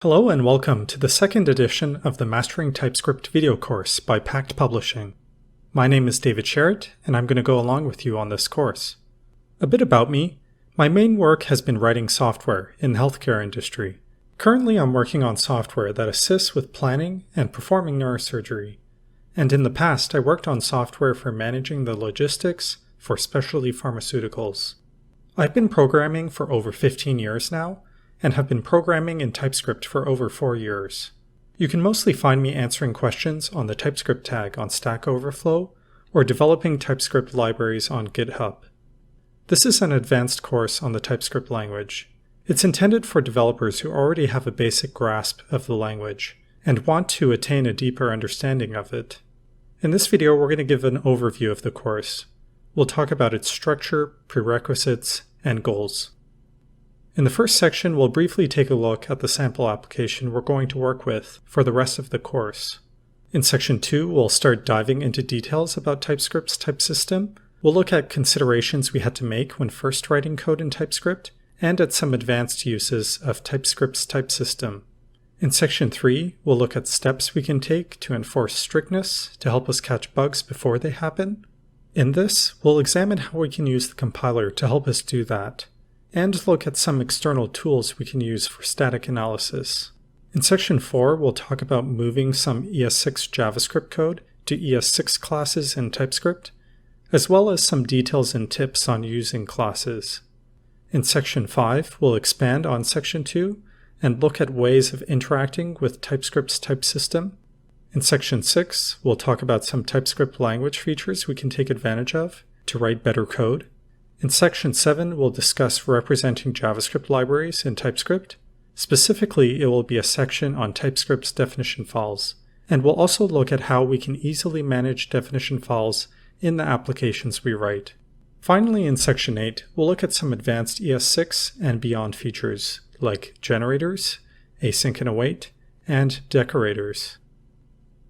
Hello and welcome to the second edition of the Mastering TypeScript video course by Pact Publishing. My name is David Sherritt, and I'm going to go along with you on this course. A bit about me. My main work has been writing software in the healthcare industry. Currently, I'm working on software that assists with planning and performing neurosurgery. And in the past, I worked on software for managing the logistics for specialty pharmaceuticals. I've been programming for over 15 years now, and have been programming in TypeScript for over 4 years. You can mostly find me answering questions on the TypeScript tag on Stack Overflow or developing TypeScript libraries on GitHub. This is an advanced course on the TypeScript language. It's intended for developers who already have a basic grasp of the language and want to attain a deeper understanding of it. In this video, we're going to give an overview of the course. We'll talk about its structure, prerequisites, and goals. In the first section, we'll briefly take a look at the sample application we're going to work with for the rest of the course. In section 2, we'll start diving into details about TypeScript's type system. We'll look at considerations we had to make when first writing code in TypeScript, and at some advanced uses of TypeScript's type system. In section 3, we'll look at steps we can take to enforce strictness to help us catch bugs before they happen. In this, we'll examine how we can use the compiler to help us do that, and look at some external tools we can use for static analysis. In section 4, we'll talk about moving some ES6 JavaScript code to ES6 classes in TypeScript, as well as some details and tips on using classes. In section 5, we'll expand on section 2 and look at ways of interacting with TypeScript's type system. In section 6, we'll talk about some TypeScript language features we can take advantage of to write better code. In section 7, we'll discuss representing JavaScript libraries in TypeScript. Specifically, it will be a section on TypeScript's definition files, and we'll also look at how we can easily manage definition files in the applications we write. Finally, in section 8, we'll look at some advanced ES6 and beyond features, like generators, async and await, and decorators.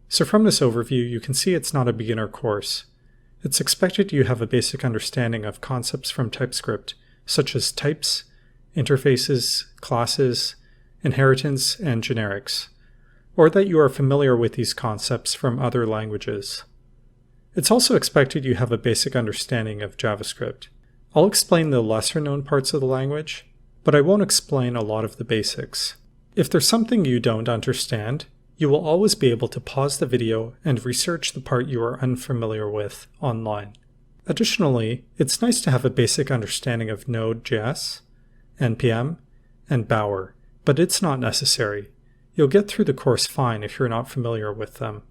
So from this overview, you can see it's not a beginner course. It's expected you have a basic understanding of concepts from TypeScript, such as types, interfaces, classes, inheritance, and generics, or that you are familiar with these concepts from other languages. It's also expected you have a basic understanding of JavaScript. I'll explain the lesser-known parts of the language, but I won't explain a lot of the basics. If there's something you don't understand, you will always be able to pause the video and research the part you are unfamiliar with online. Additionally, it's nice to have a basic understanding of Node.js, NPM, and Bower, but it's not necessary. You'll get through the course fine if you're not familiar with them.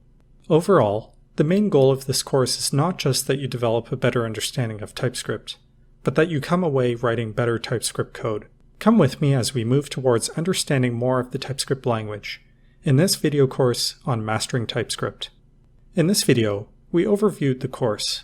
Overall, the main goal of this course is not just that you develop a better understanding of TypeScript, but that you come away writing better TypeScript code. Come with me as we move towards understanding more of the TypeScript language in this video course on Mastering TypeScript. In this video, we overviewed the course,